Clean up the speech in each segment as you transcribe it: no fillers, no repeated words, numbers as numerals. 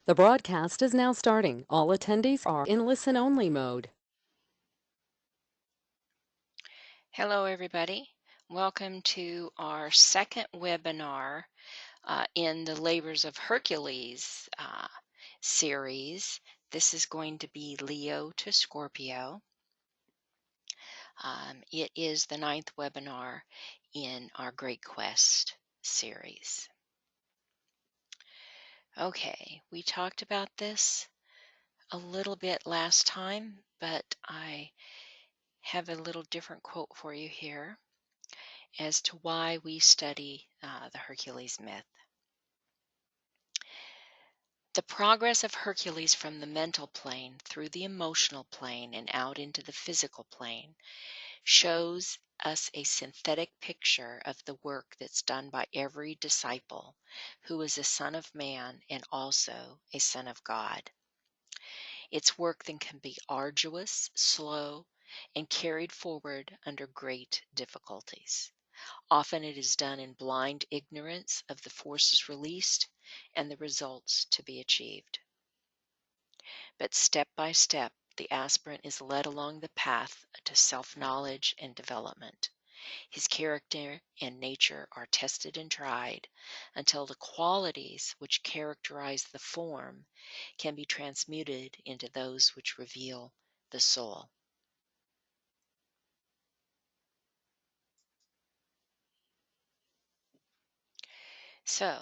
The broadcast is now starting. All attendees are in listen-only mode. Hello, everybody. Welcome to our second webinar in the Labors of Hercules series. This is going to be Leo to Scorpio. It is the 9th webinar in our Great Quest series. Okay, we talked about this a little bit last time, but I have a little different quote for you here as to why we study the Hercules myth. The progress of Hercules from the mental plane through the emotional plane and out into the physical plane shows us a synthetic picture of the work that's done by every disciple who is a son of man and also a son of God. It's work that can be arduous, slow, and carried forward under great difficulties. Often it is done in blind ignorance of the forces released and the results to be achieved. But step by step, the aspirant is led along the path to self-knowledge and development. His character and nature are tested and tried until the qualities which characterize the form can be transmuted into those which reveal the soul. So,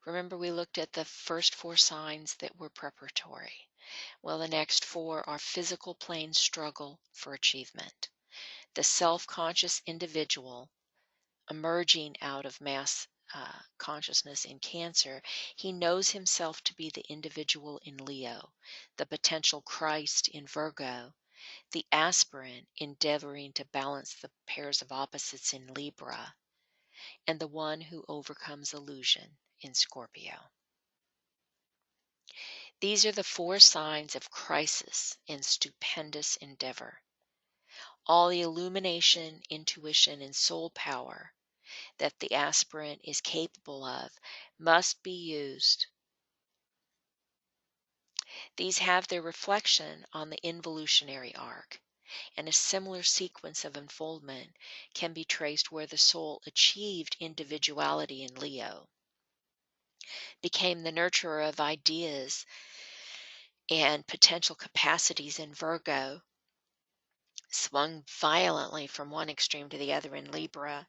remember we looked at the first 4 signs that were preparatory. Well, the next 4 are physical plane struggle for achievement. The self-conscious individual emerging out of mass consciousness in Cancer, he knows himself to be the individual in Leo, the potential Christ in Virgo, the aspirant endeavoring to balance the pairs of opposites in Libra, and the one who overcomes illusion in Scorpio. These are the 4 signs of crisis and stupendous endeavor. All the illumination, intuition, and soul power that the aspirant is capable of must be used. These have their reflection on the involutionary arc, and a similar sequence of unfoldment can be traced where the soul achieved individuality in Leo, became the nurturer of ideas and potential capacities in Virgo, swung violently from one extreme to the other in Libra,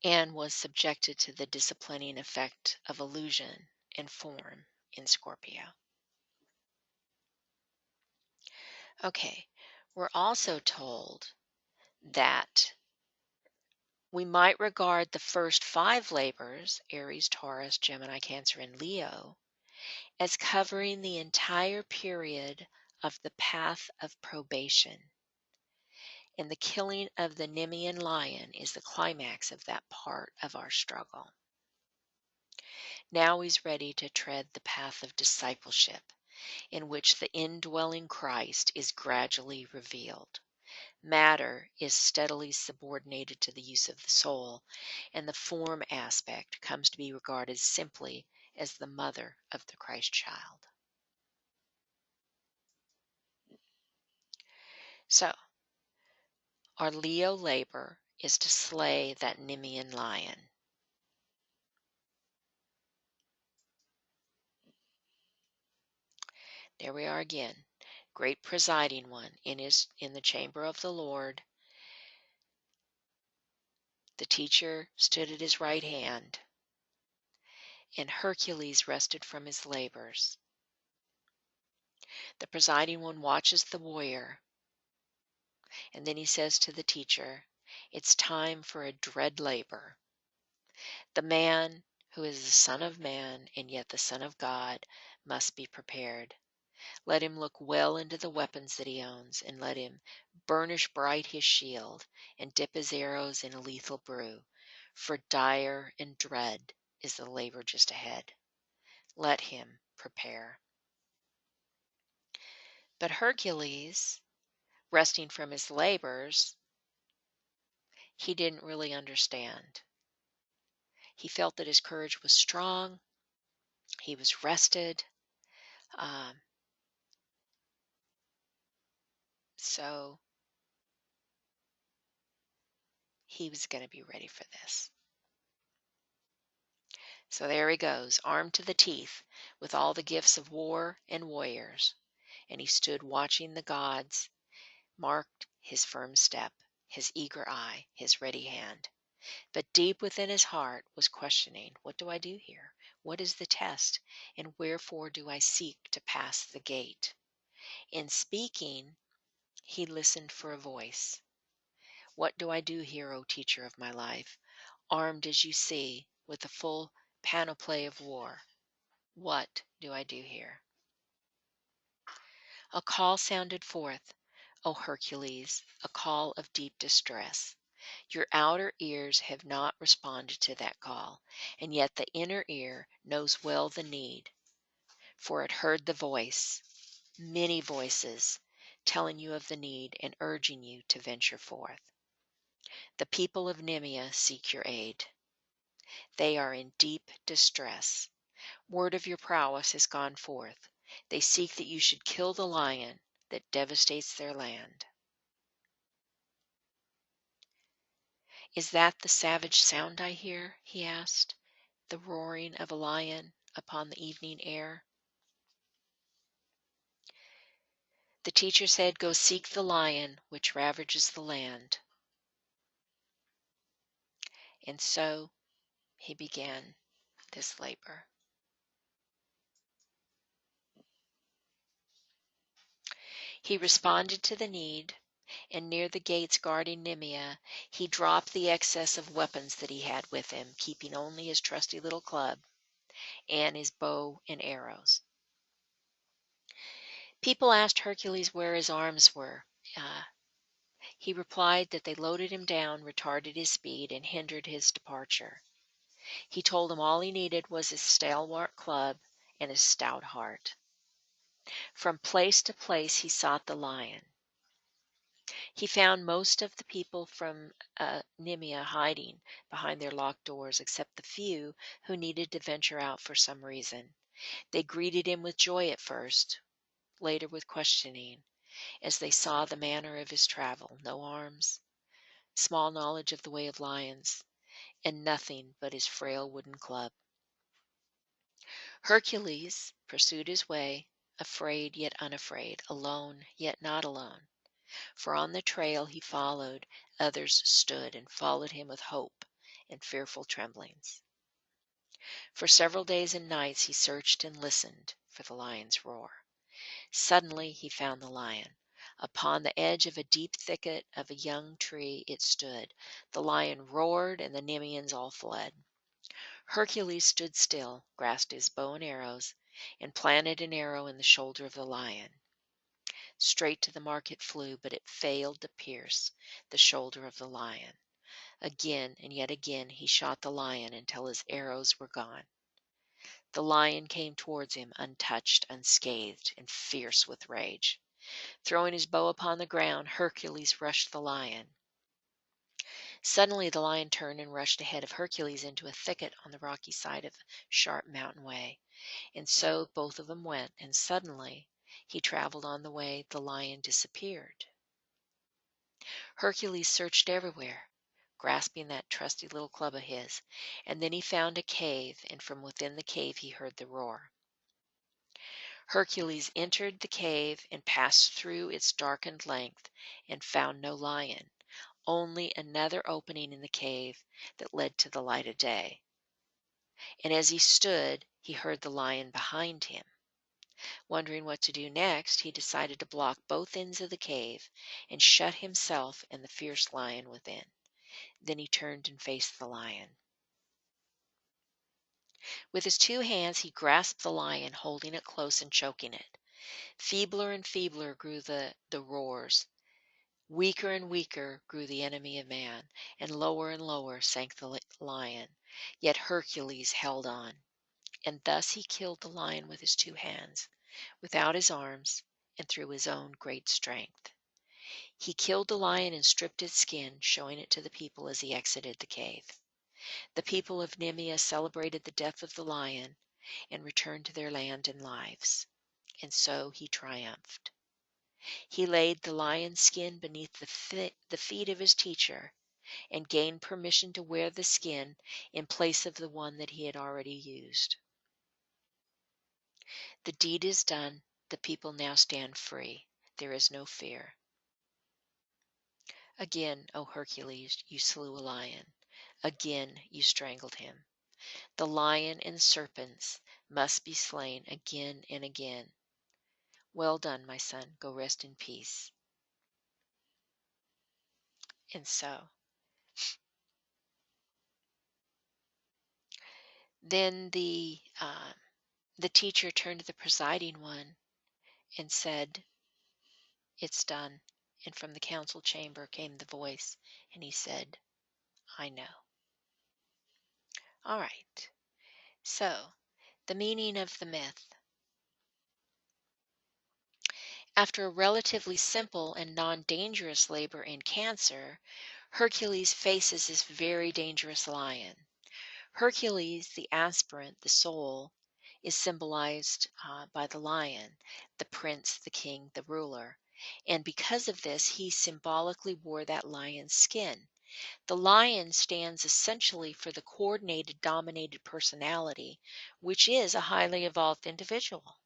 and was subjected to the disciplining effect of illusion and form in Scorpio. Okay, we're also told that we might regard the first 5 labors, Aries, Taurus, Gemini, Cancer, and Leo, as covering the entire period of the path of probation. And the killing of the Nemean lion is the climax of that part of our struggle. Now he's ready to tread the path of discipleship, in which the indwelling Christ is gradually revealed. Matter is steadily subordinated to the use of the soul, and the form aspect comes to be regarded simply as the mother of the Christ child. So, our Leo labor is to slay that Nemean lion. There we are again. Great presiding one in the chamber of the Lord. The teacher stood at his right hand, and Hercules rested from his labors. The presiding one watches the warrior, and then he says to the teacher, "It's time for a dread labor." The man who is the Son of Man and yet the Son of God must be prepared. Let him look well into the weapons that he owns, and let him burnish bright his shield and dip his arrows in a lethal brew, for dire and dread is the labor just ahead. Let him prepare. But Hercules, resting from his labors, he didn't really understand. He felt that his courage was strong. He was rested. Um, so he was going to be ready for this. So there he goes, armed to the teeth with all the gifts of war and warriors. And he stood watching the gods, marked his firm step, his eager eye, his ready hand. But deep within his heart was questioning, what do I do here? What is the test? And wherefore do I seek to pass the gate? In speaking, he listened for a voice. What do I do here, O teacher of my life, armed as you see, with the full panoply of war? What do I do here? A call sounded forth, O Hercules, a call of deep distress. Your outer ears have not responded to that call, and yet the inner ear knows well the need, for it heard the voice, many voices, telling you of the need and urging you to venture forth. The people of Nemea seek your aid. They are in deep distress. Word of your prowess has gone forth. They seek that you should kill the lion that devastates their land. Is that the savage sound I hear? He asked. The roaring of a lion upon the evening air. The teacher said, go seek the lion which ravages the land. And so he began this labor. He responded to the need, and near the gates guarding Nemea, he dropped the excess of weapons that he had with him, keeping only his trusty little club and his bow and arrows. People asked Hercules where his arms were. He replied that they loaded him down, retarded his speed, and hindered his departure. He told them all he needed was his stalwart club and his stout heart. From place to place he sought the lion. He found most of the people from Nemea hiding behind their locked doors, except the few who needed to venture out for some reason. They greeted him with joy at first, later with questioning, as they saw the manner of his travel: no arms, small knowledge of the way of lions, and nothing but his frail wooden club. Hercules pursued his way, afraid yet unafraid, alone yet not alone. For on the trail he followed, others stood and followed him with hope and fearful tremblings. For several days and nights he searched and listened for the lion's roar. Suddenly he found the lion. Upon the edge of a deep thicket of a young tree it stood. The lion roared, and the Nemeans all fled. Hercules stood still, grasped his bow and arrows, and planted an arrow in the shoulder of the lion. Straight to the mark it flew, but it failed to pierce the shoulder of the lion. Again and yet again he shot the lion until his arrows were gone. The lion came towards him, untouched, unscathed, and fierce with rage. Throwing his bow upon the ground, Hercules rushed the lion. Suddenly the lion turned and rushed ahead of Hercules into a thicket on the rocky side of a sharp mountain way. And so both of them went, and suddenly he traveled on the way, the lion disappeared. Hercules searched everywhere, grasping that trusty little club of his, and then he found a cave, and from within the cave he heard the roar. Hercules entered the cave and passed through its darkened length and found no lion, only another opening in the cave that led to the light of day. And as he stood, he heard the lion behind him. Wondering what to do next, he decided to block both ends of the cave and shut himself and the fierce lion within. Then he turned and faced the lion. With his two hands he grasped the lion, holding it close and choking it. Feebler and feebler grew the roars. Weaker and weaker grew the enemy of man, and lower sank the lion. Yet Hercules held on, and thus he killed the lion with his two hands, without his arms, and through his own great strength. He killed the lion and stripped its skin, showing it to the people as he exited the cave. The people of Nemea celebrated the death of the lion and returned to their land and lives. And so he triumphed. He laid the lion's skin beneath the feet of his teacher and gained permission to wear the skin in place of the one that he had already used. The deed is done. The people now stand free. There is no fear. Again, O Hercules, you slew a lion. Again you strangled him. The lion and serpents must be slain again and again. Well done, my son. Go rest in peace. And so, then the teacher turned to the presiding one and said, "It's done." And from the council chamber came the voice, and he said, "I know." All right. So, the meaning of the myth. After a relatively simple and non-dangerous labor in Cancer, Hercules faces this very dangerous lion. Hercules, the aspirant, the soul, is symbolized by the lion, the prince, the king, the ruler. And because of this, he symbolically wore that lion's skin. The lion stands essentially for the coordinated, dominated personality, which is a highly evolved individual.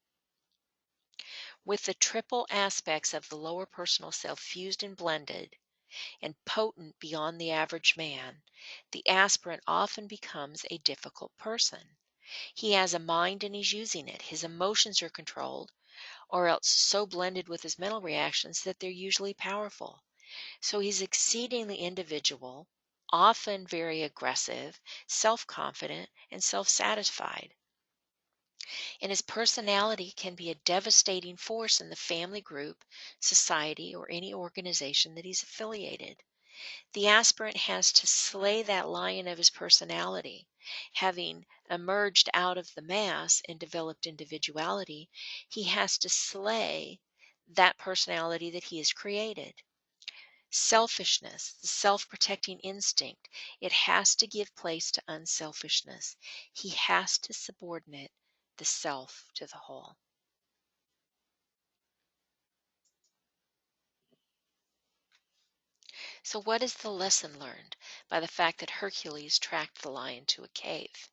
With the triple aspects of the lower personal self fused and blended, and potent beyond the average man, the aspirant often becomes a difficult person. He has a mind and he's using it. His emotions are controlled, or else so blended with his mental reactions that they're usually powerful. So he's exceedingly individual, often very aggressive, self confident, and self satisfied. And his personality can be a devastating force in the family group, society, or any organization that he's affiliated. The aspirant has to slay that lion of his personality. Having emerged out of the mass and developed individuality, he has to slay that personality that he has created. Selfishness, the self protecting instinct, it has to give place to unselfishness. He has to subordinate the self to the whole. So, what is the lesson learned by the fact that Hercules tracked the lion to a cave?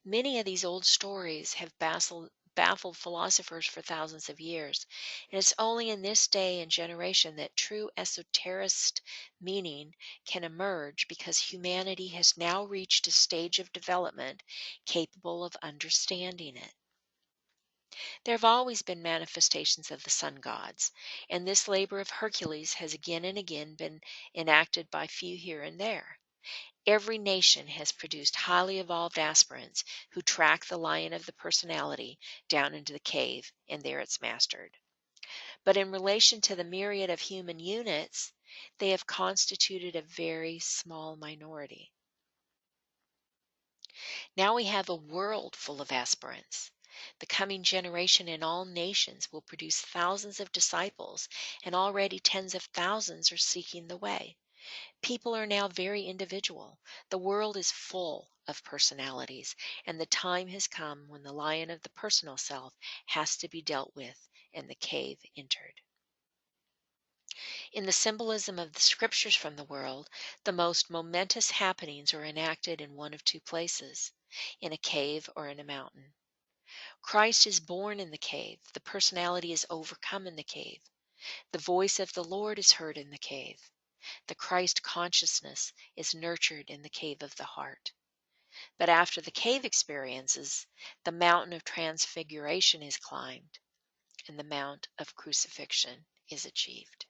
Many of these old stories have baffled philosophers for thousands of years, and it's only in this day and generation that true esotericist meaning can emerge because humanity has now reached a stage of development capable of understanding it. There have always been manifestations of the sun gods, and this labor of Hercules has again and again been enacted by few here and there. Every nation has produced highly evolved aspirants who track the lion of the personality down into the cave, and there it's mastered. But in relation to the myriad of human units, they have constituted a very small minority. Now we have a world full of aspirants. The coming generation in all nations will produce thousands of disciples, and already tens of thousands are seeking the way. People are now very individual. The world is full of personalities, and the time has come when the lion of the personal self has to be dealt with and the cave entered. In the symbolism of the scriptures from the world, the most momentous happenings are enacted in one of two places, in a cave or in a mountain. Christ is born in the cave. The personality is overcome in the cave. The voice of the Lord is heard in the cave. The Christ consciousness is nurtured in the cave of the heart. But after the cave experiences, the mountain of transfiguration is climbed, and the mount of crucifixion is achieved.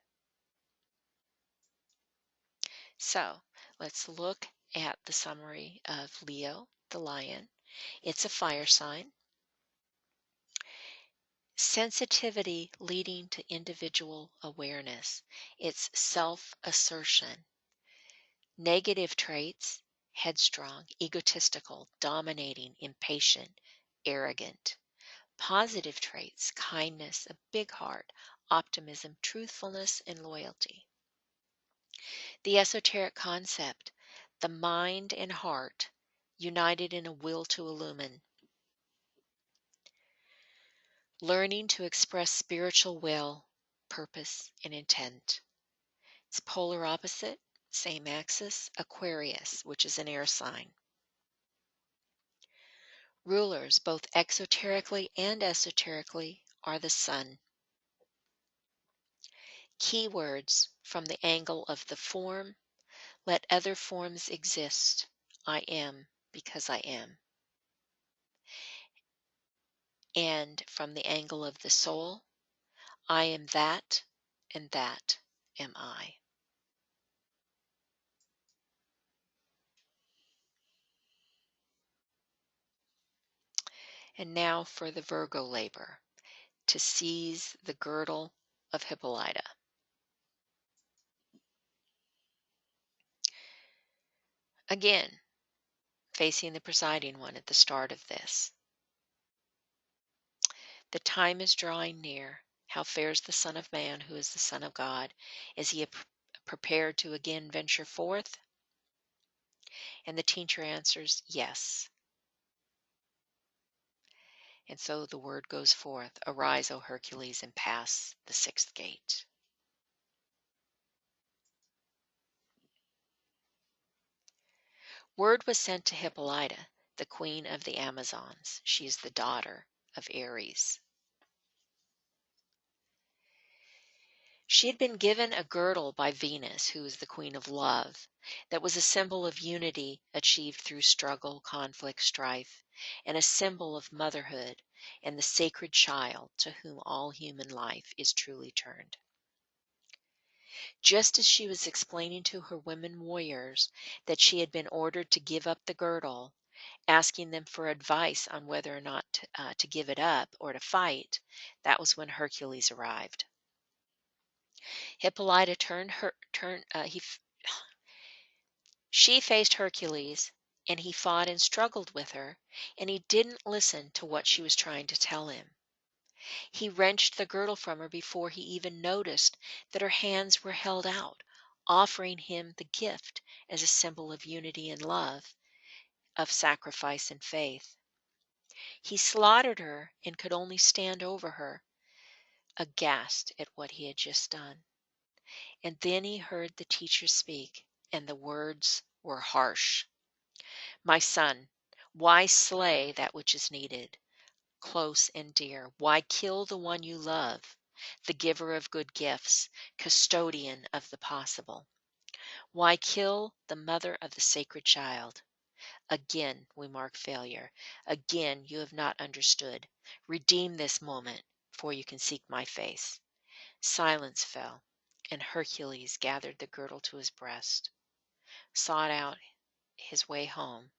So, let's look at the summary of Leo, the lion. It's a fire sign. Sensitivity leading to individual awareness. It's self-assertion. Negative traits: headstrong, egotistical, dominating, impatient, arrogant. Positive traits: kindness, a big heart, optimism, truthfulness, and loyalty. The esoteric concept: the mind and heart united in a will to illumine, learning to express spiritual will, purpose, and intent. Its polar opposite, same axis, Aquarius, which is an air sign. Rulers, both exoterically and esoterically, are the sun. Keywords from the angle of the form: let other forms exist. I am because I am. And from the angle of the soul: I am that, and that am I. And now for the Virgo labor: to seize the girdle of Hippolyta. Again, facing the presiding one at the start of this. The time is drawing near. How fares the Son of Man, who is the Son of God? Is he prepared to again venture forth? And the teacher answers, yes. And so the word goes forth, arise, O Hercules, and pass the sixth gate. Word was sent to Hippolyta, the queen of the Amazons. She is the daughter of Ares. She had been given a girdle by Venus, who is the queen of love, that was a symbol of unity achieved through struggle, conflict, strife, and a symbol of motherhood and the sacred child to whom all human life is truly turned. Just as she was explaining to her women warriors that she had been ordered to give up the girdle, asking them for advice on whether or not to give it up or to fight, that was when Hercules arrived. Hippolyta she faced Hercules, and he fought and struggled with her, and he didn't listen to what she was trying to tell him. He wrenched the girdle from her before he even noticed that her hands were held out, offering him the gift as a symbol of unity and love, of sacrifice and faith. He slaughtered her and could only stand over her, aghast at what he had just done. And then he heard the teacher speak, and the words were harsh. My son, why slay that which is needed, close and dear? Why kill the one you love, the giver of good gifts, custodian of the possible? Why kill the mother of the sacred child? Again we mark failure. Again you have not understood. Redeem this moment, for you can seek my face. Silence fell, and Hercules gathered the girdle to his breast, sought out his way home,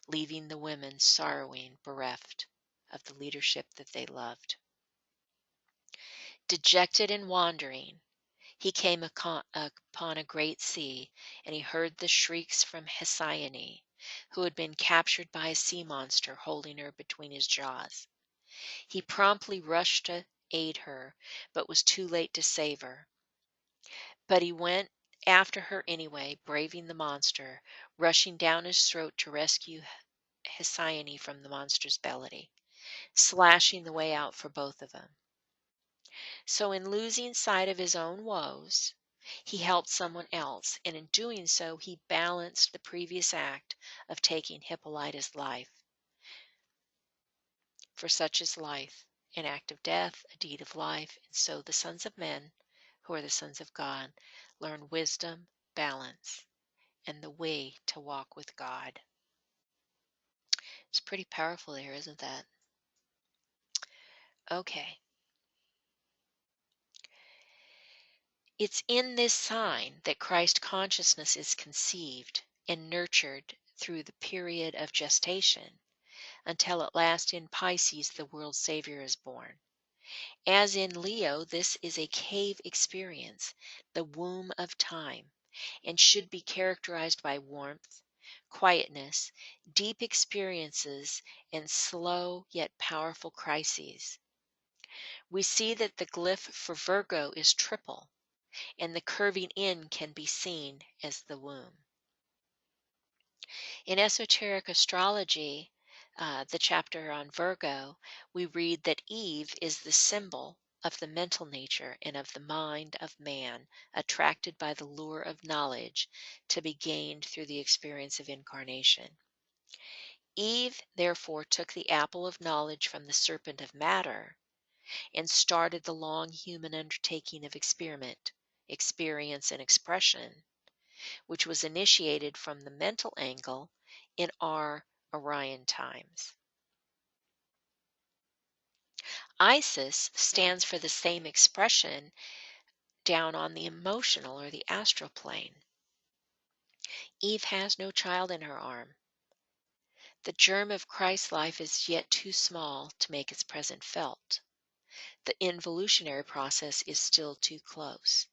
leaving the women sorrowing, bereft of the leadership that they loved. Dejected and wandering, he came upon a great sea, and he heard the shrieks from Hesione, who had been captured by a sea monster holding her between his jaws. He promptly rushed to aid her, but was too late to save her. But he went after her anyway, braving the monster, rushing down his throat to rescue Hesione from the monster's belly, slashing the way out for both of them. So in losing sight of his own woes, he helped someone else, and in doing so he balanced the previous act of taking Hippolyta's life. For such is life, an act of death, a deed of life, and so the sons of men, who are the sons of God, learn wisdom, balance, and the way to walk with God. It's pretty powerful there, isn't that? Okay. It's in this sign that Christ consciousness is conceived and nurtured through the period of gestation until at last in Pisces the world's Savior is born. As in Leo, this is a cave experience, the womb of time, and should be characterized by warmth, quietness, deep experiences, and slow yet powerful crises. We see that the glyph for Virgo is triple, and the curving in can be seen as the womb. In esoteric astrology, the chapter on Virgo, we read that Eve is the symbol of the mental nature and of the mind of man, attracted by the lure of knowledge to be gained through the experience of incarnation. Eve therefore took the apple of knowledge from the serpent of matter and started the long human undertaking of experiment, experience, and expression, which was initiated from the mental angle in our Orion times. Isis stands for the same expression down on the emotional or the astral plane. Eve has no child in her arm. The germ of Christ's life is yet too small to make its presence felt. The involutionary process is still too close.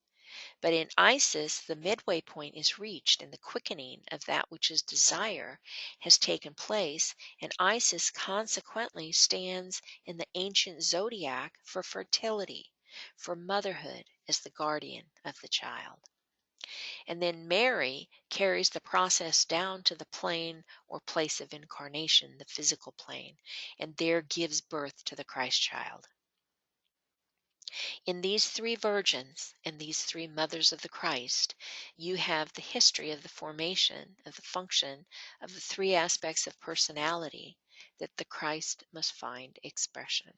But in Isis, the midway point is reached, and the quickening of that which is desire has taken place, and Isis consequently stands in the ancient zodiac for fertility, for motherhood as the guardian of the child. And then Mary carries the process down to the plane or place of incarnation, the physical plane, and there gives birth to the Christ child. In these three virgins and these three mothers of the Christ, you have the history of the formation of the function of the three aspects of personality that the Christ must find expression.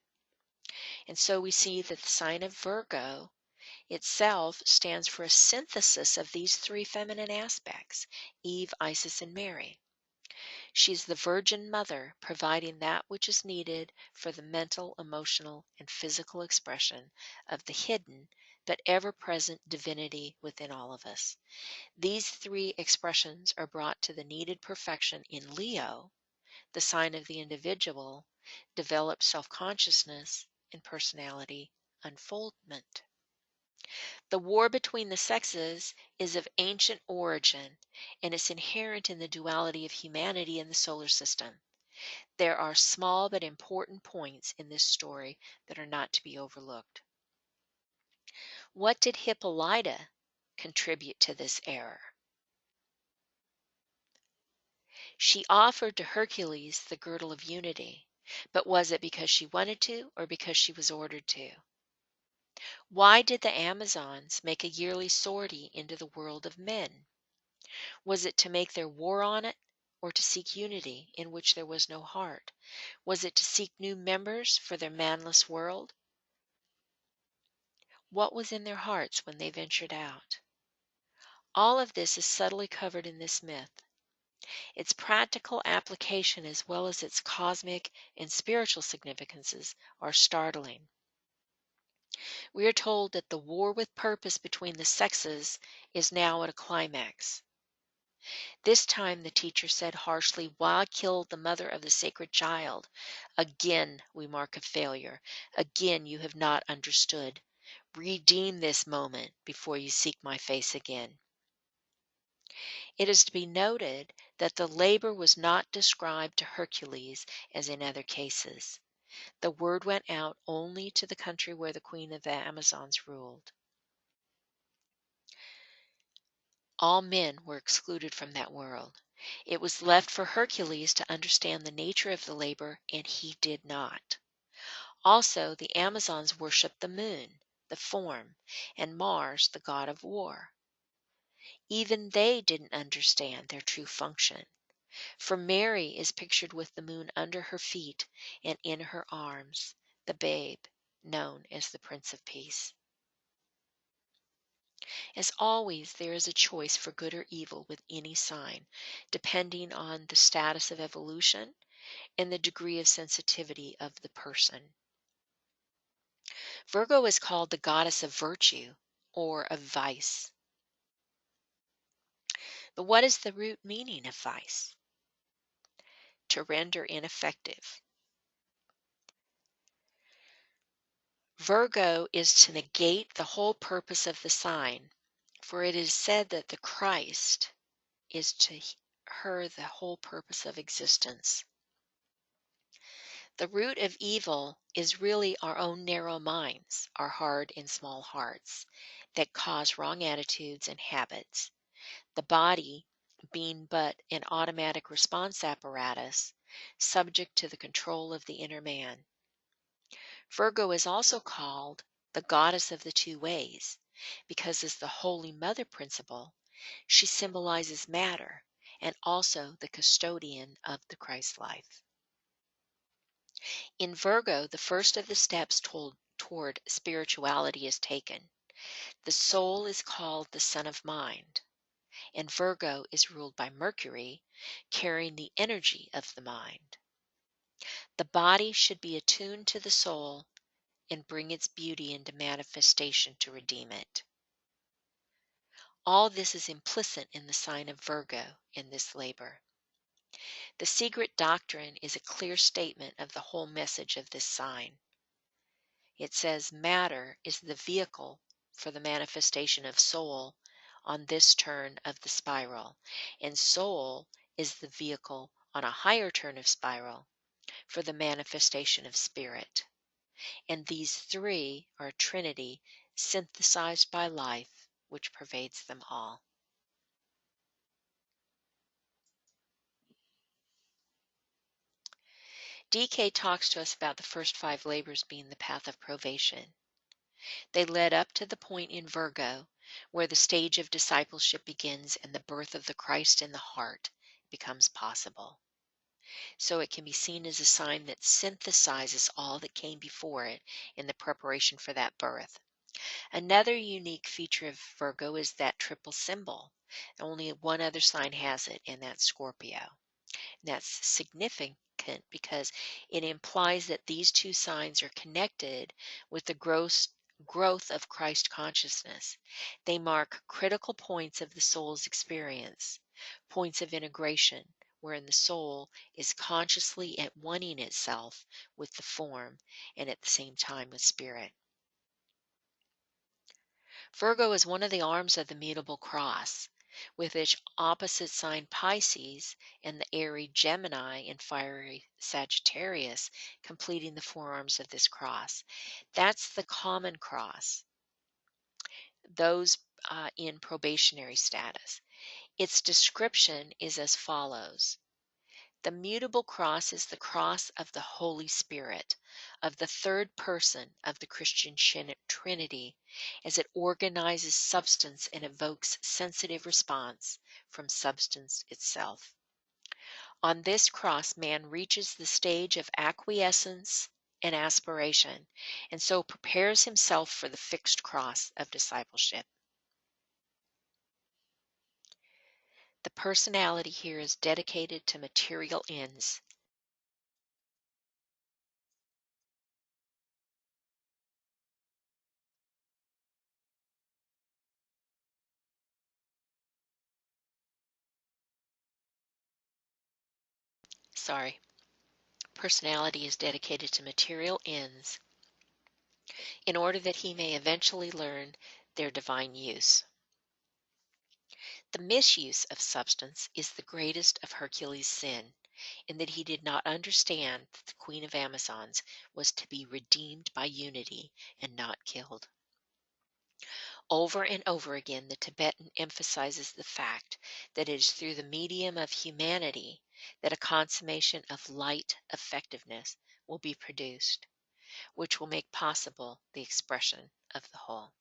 And so we see that the sign of Virgo itself stands for a synthesis of these three feminine aspects, Eve, Isis, and Mary. She's the Virgin Mother, providing that which is needed for the mental, emotional, and physical expression of the hidden but ever-present divinity within all of us. These three expressions are brought to the needed perfection in Leo, the sign of the individual, developed self-consciousness, and personality unfoldment. The war between the sexes is of ancient origin, and it's inherent in the duality of humanity in the solar system. There are small but important points in this story that are not to be overlooked. What did Hippolyta contribute to this error? She offered to Hercules the girdle of unity, but was it because she wanted to or because she was ordered to? Why did the Amazons make a yearly sortie into the world of men? Was it to make their war on it, or to seek unity in which there was no heart? Was it to seek new members for their manless world? What was in their hearts when they ventured out? All of this is subtly covered in this myth. Its practical application as well as its cosmic and spiritual significances are startling. We are told that the war with purpose between the sexes is now at a climax. This time the teacher said harshly, "Why kill the mother of the sacred child? Again we mark a failure. Again you have not understood. Redeem this moment before you seek my face again." It is to be noted that the labor was not described to Hercules as in other cases. The word went out only to the country where the queen of the Amazons ruled. All men were excluded from that world. It was left for Hercules to understand the nature of the labor, and he did not. Also, the Amazons worshipped the moon, the form, and Mars, the god of war. Even they didn't understand their true function. For Mary is pictured with the moon under her feet and in her arms, the babe, known as the Prince of Peace. As always, there is a choice for good or evil with any sign, depending on the status of evolution and the degree of sensitivity of the person. Virgo is called the goddess of virtue or of vice. But what is the root meaning of vice? To render ineffective. Virgo is to negate the whole purpose of the sign, for it is said that the Christ is to her the whole purpose of existence. The root of evil is really our own narrow minds, our hard and small hearts, that cause wrong attitudes and habits. The body being but an automatic response apparatus subject to the control of the inner man. Virgo is also called the goddess of the two ways because, as the Holy Mother principle, she symbolizes matter and also the custodian of the Christ life. In Virgo, the first of the steps toward spirituality is taken. The soul is called the Son of Mind, and Virgo is ruled by Mercury, carrying the energy of the mind. The body should be attuned to the soul and bring its beauty into manifestation to redeem it. All this is implicit in the sign of Virgo in this labor. The secret doctrine is a clear statement of the whole message of this sign. It says matter is the vehicle for the manifestation of soul on this turn of the spiral, and soul is the vehicle on a higher turn of spiral for the manifestation of spirit. And these three are a trinity synthesized by life, which pervades them all. DK talks to us about the first 5 labors being the path of probation. They led up to the point in Virgo where the stage of discipleship begins and the birth of the Christ in the heart becomes possible. So it can be seen as a sign that synthesizes all that came before it in the preparation for that birth. Another unique feature of Virgo is that triple symbol. Only one other sign has it, and that's Scorpio. That's significant because it implies that these two signs are connected with the growth of Christ consciousness. They mark critical points of the soul's experience, points of integration, wherein the soul is consciously at oneing itself with the form and at the same time with spirit. Virgo is one of the arms of the mutable cross, with its opposite sign Pisces and the airy Gemini and fiery Sagittarius completing the forearms of this cross. That's the common cross, those in probationary status. Its description is as follows. The mutable cross is the cross of the Holy Spirit, of the third person of the Christian Trinity, as it organizes substance and evokes sensitive response from substance itself. On this cross, man reaches the stage of acquiescence and aspiration, and so prepares himself for the fixed cross of discipleship. The personality here is dedicated to material ends. Sorry. Personality is dedicated to material ends in order that he may eventually learn their divine use. The misuse of substance is the greatest of Hercules' sin, in that he did not understand that the Queen of Amazons was to be redeemed by unity and not killed. Over and over again, the Tibetan emphasizes the fact that it is through the medium of humanity that a consummation of light effectiveness will be produced, which will make possible the expression of the whole.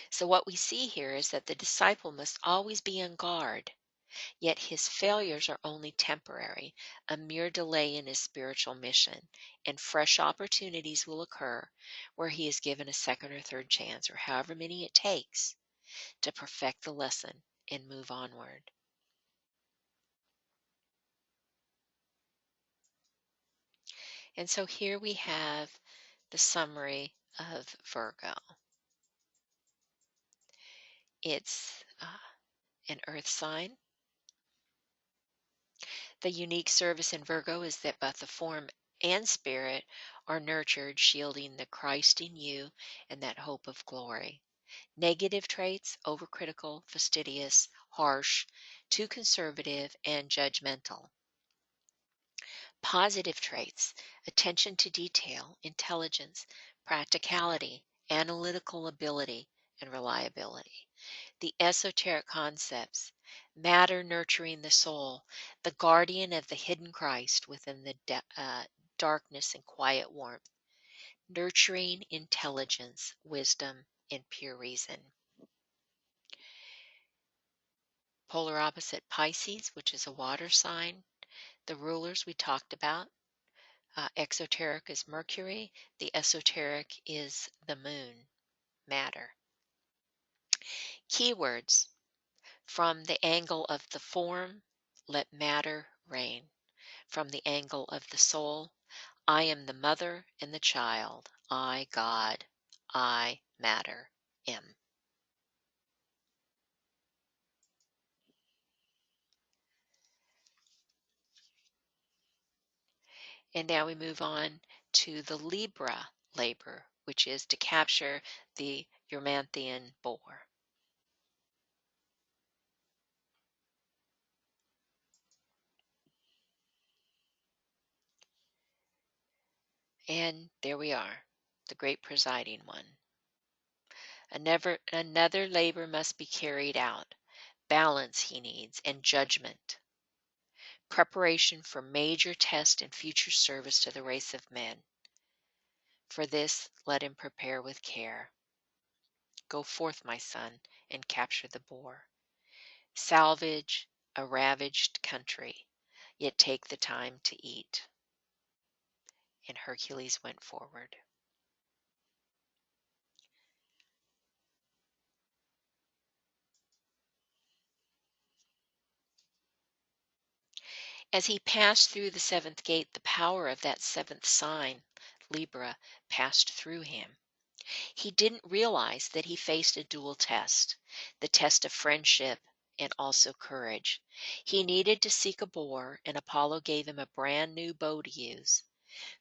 So, what we see here is that the disciple must always be on guard, yet his failures are only temporary, a mere delay in his spiritual mission, and fresh opportunities will occur where he is given a second or third chance, or however many it takes, to perfect the lesson and move onward. And so here we have the summary of Virgo. It's an earth sign. The unique service in Virgo is that both the form and spirit are nurtured, shielding the Christ in you and that hope of glory. Negative traits, overcritical, fastidious, harsh, too conservative, and judgmental. Positive traits, attention to detail, intelligence, practicality, analytical ability, and reliability. The esoteric concepts, matter nurturing the soul, the guardian of the hidden Christ within the darkness and quiet warmth, nurturing intelligence, wisdom, and pure reason. Polar opposite Pisces, which is a water sign, the rulers we talked about. Exoteric is Mercury, the esoteric is the moon, matter. Keywords: from the angle of the form, let matter reign. From the angle of the soul, I am the mother and the child. I, God, I, matter, am. And now we move on to the Libra labor, which is to capture the Eurymanthian boar. And there we are, the great presiding one. Another labor must be carried out. Balance he needs, and judgment. Preparation for major test and future service to the race of men. For this let him prepare with care. Go forth, my son, and capture the boar. Salvage a ravaged country, yet take the time to eat. And Hercules went forward. As he passed through the seventh gate, the power of that seventh sign, Libra, passed through him. He didn't realize that he faced a dual test, the test of friendship and also courage. He needed to seek a boar, and Apollo gave him a brand new bow to use.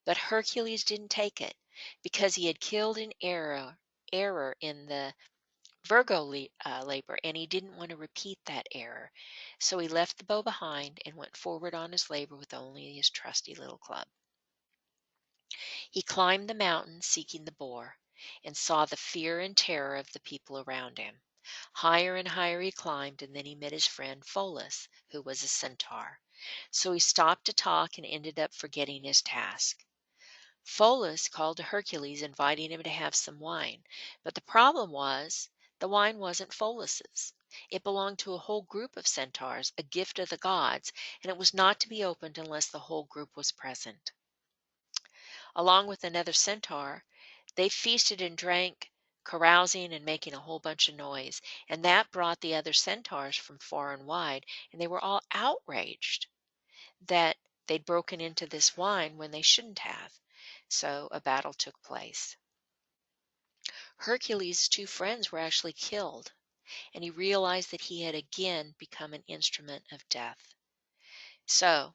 But Hercules didn't take it because he had killed an error in the Virgo labor, and he didn't want to repeat that error. So he left the bow behind and went forward on his labor with only his trusty little club. He climbed the mountain seeking the boar, and saw the fear and terror of the people around him. Higher and higher he climbed, and then he met his friend Pholus, who was a centaur. So he stopped to talk and ended up forgetting his task. Pholus called to Hercules, inviting him to have some wine. But the problem was, the wine wasn't Pholus's. It belonged to a whole group of centaurs, a gift of the gods, and it was not to be opened unless the whole group was present. Along with another centaur, they feasted and drank, carousing and making a whole bunch of noise, and that brought the other centaurs from far and wide, and they were all outraged that they'd broken into this wine when they shouldn't have. So a battle took place. Hercules' two friends were actually killed, and he realized that he had again become an instrument of death. So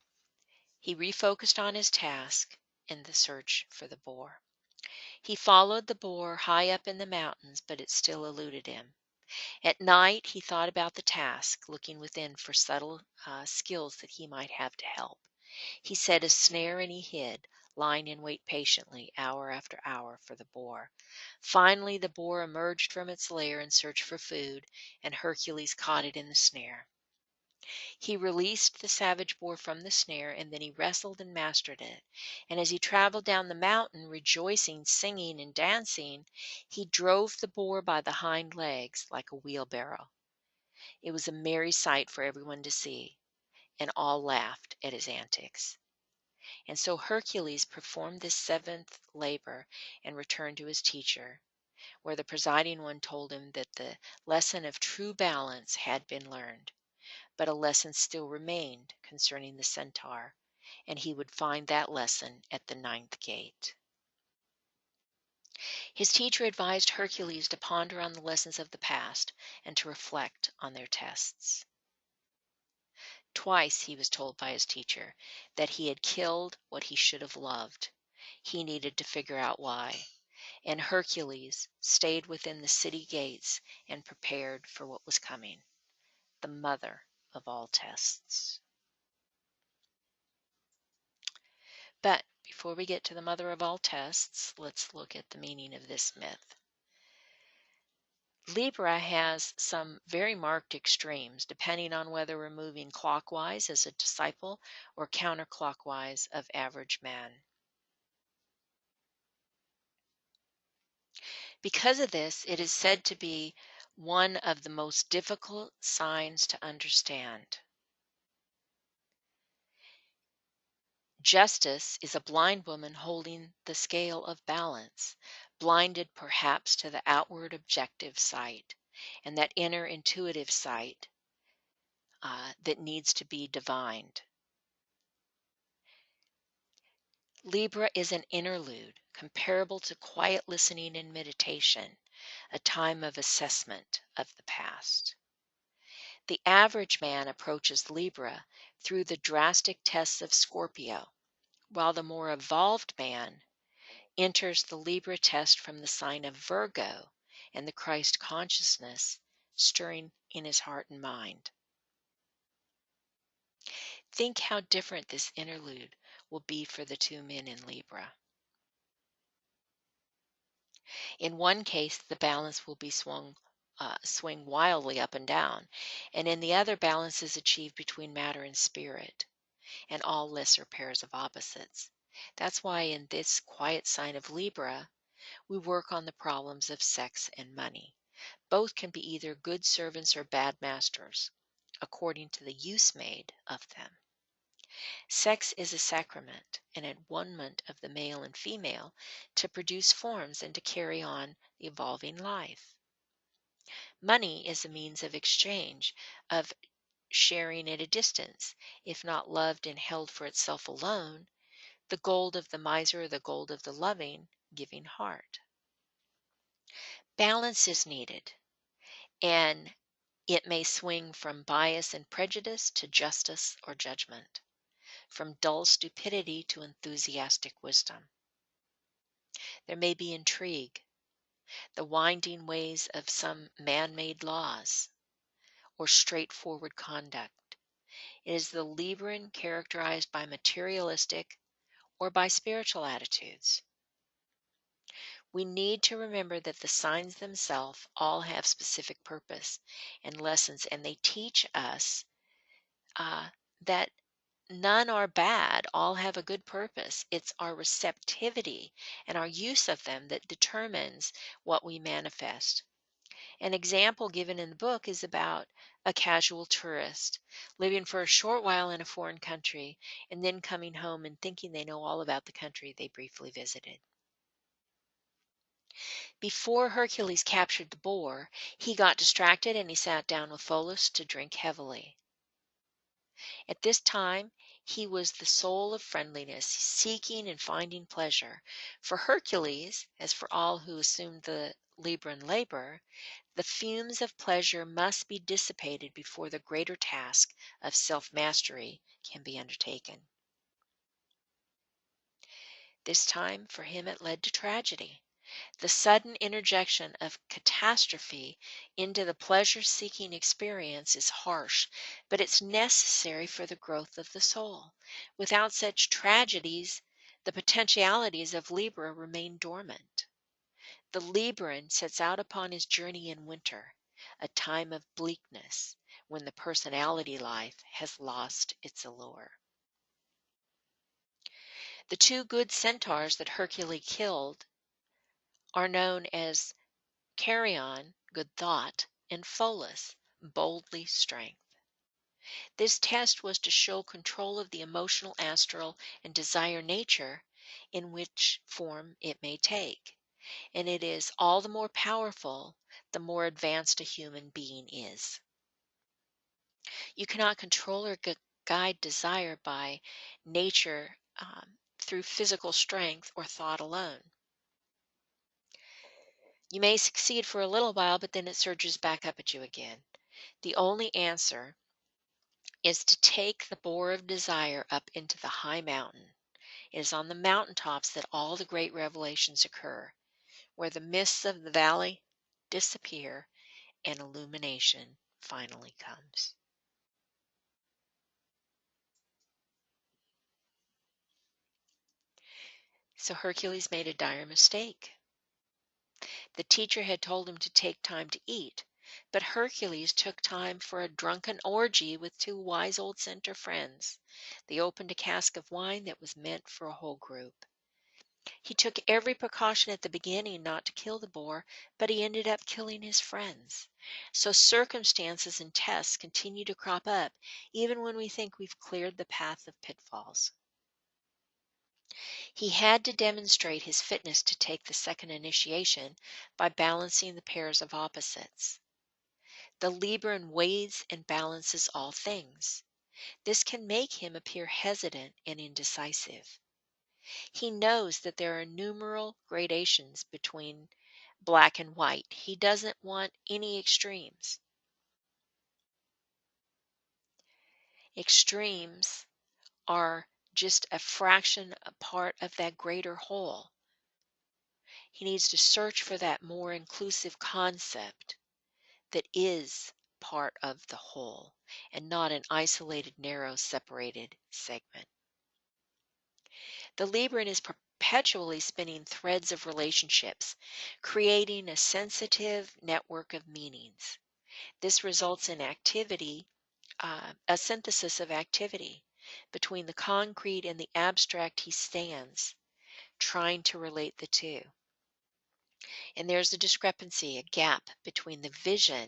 he refocused on his task in the search for the boar. He followed the boar high up in the mountains, but it still eluded him. At night he thought about the task, looking within for subtle skills that he might have to help. He set a snare and he hid, lying in wait patiently, hour after hour, for the boar. Finally the boar emerged from its lair in search for food, and Hercules caught it in the snare. He released the savage boar from the snare, and then he wrestled and mastered it. And as he traveled down the mountain, rejoicing, singing, and dancing, he drove the boar by the hind legs like a wheelbarrow. It was a merry sight for everyone to see, and all laughed at his antics. And so Hercules performed this seventh labor and returned to his teacher, where the presiding one told him that the lesson of true balance had been learned. But a lesson still remained concerning the centaur, and he would find that lesson at the ninth gate. His teacher advised Hercules to ponder on the lessons of the past and to reflect on their tests. Twice he was told by his teacher that he had killed what he should have loved. He needed to figure out why. And Hercules stayed within the city gates and prepared for what was coming, the mother of all tests. But before we get to the mother of all tests, let's look at the meaning of this myth. Libra has some very marked extremes, depending on whether we're moving clockwise as a disciple or counterclockwise of average man. Because of this, it is said to be one of the most difficult signs to understand. Justice is a blind woman holding the scale of balance, blinded perhaps to the outward objective sight and that inner intuitive sight that needs to be divined. Libra is an interlude comparable to quiet listening and meditation, a time of assessment of the past. The average man approaches Libra through the drastic tests of Scorpio, while the more evolved man enters the Libra test from the sign of Virgo and the Christ consciousness stirring in his heart and mind. Think how different this interlude will be for the two men in Libra. In one case, the balance will be swing wildly up and down, and in the other, balance is achieved between matter and spirit, and all lesser pairs of opposites. That's why in this quiet sign of Libra, we work on the problems of sex and money. Both can be either good servants or bad masters, according to the use made of them. Sex is a sacrament, an one-ment of the male and female to produce forms and to carry on the evolving life. Money is a means of exchange, of sharing at a distance, if not loved and held for itself alone, the gold of the miser or the gold of the loving, giving heart. Balance is needed, and it may swing from bias and prejudice to justice or judgment, from dull stupidity to enthusiastic wisdom. There may be intrigue, the winding ways of some man made laws, or straightforward conduct. It is the Libran characterized by materialistic or by spiritual attitudes. We need to remember that the signs themselves all have specific purpose and lessons, and they teach us that none are bad, all have a good purpose. It's our receptivity and our use of them that determines what we manifest. An example given in the book is about a casual tourist living for a short while in a foreign country and then coming home and thinking they know all about the country they briefly visited. Before Hercules captured the boar, he got distracted and he sat down with Pholus to drink heavily. At this time, he was the soul of friendliness, seeking and finding pleasure. For Hercules, as for all who assumed the Libran labor, the fumes of pleasure must be dissipated before the greater task of self mastery can be undertaken. This time, for him, it led to tragedy. The sudden interjection of catastrophe into the pleasure seeking experience is harsh, but it's necessary for the growth of the soul. Without such tragedies, the potentialities of Libra remain dormant. The Libran sets out upon his journey in winter, a time of bleakness, when the personality life has lost its allure. The two good centaurs that Hercules killed are known as Carrion, good thought, and Pholus, boldly strength. This test was to show control of the emotional, astral, and desire nature in which form it may take. And it is all the more powerful the more advanced a human being is. You cannot control or guide desire by nature through physical strength or thought alone. You may succeed for a little while, but then it surges back up at you again. The only answer is to take the boar of desire up into the high mountain. It is on the mountain tops that all the great revelations occur, where the mists of the valley disappear and illumination finally comes. So Hercules made a dire mistake. The teacher had told him to take time to eat, but Hercules took time for a drunken orgy with two wise old centaur friends. They opened a cask of wine that was meant for a whole group. He took every precaution at the beginning not to kill the boar, but he ended up killing his friends. So circumstances and tests continue to crop up, even when we think we've cleared the path of pitfalls. He had to demonstrate his fitness to take the second initiation by balancing the pairs of opposites. The Libran weighs and balances all things. This can make him appear hesitant and indecisive. He knows that there are numerous gradations between black and white. He doesn't want any extremes. Extremes are just a fraction, a part of that greater whole. He needs to search for that more inclusive concept that is part of the whole and not an isolated, narrow, separated segment. The Libran is perpetually spinning threads of relationships, creating a sensitive network of meanings. This results in activity, a synthesis of activity. Between the concrete and the abstract, he stands, trying to relate the two. And there's a discrepancy, a gap between the vision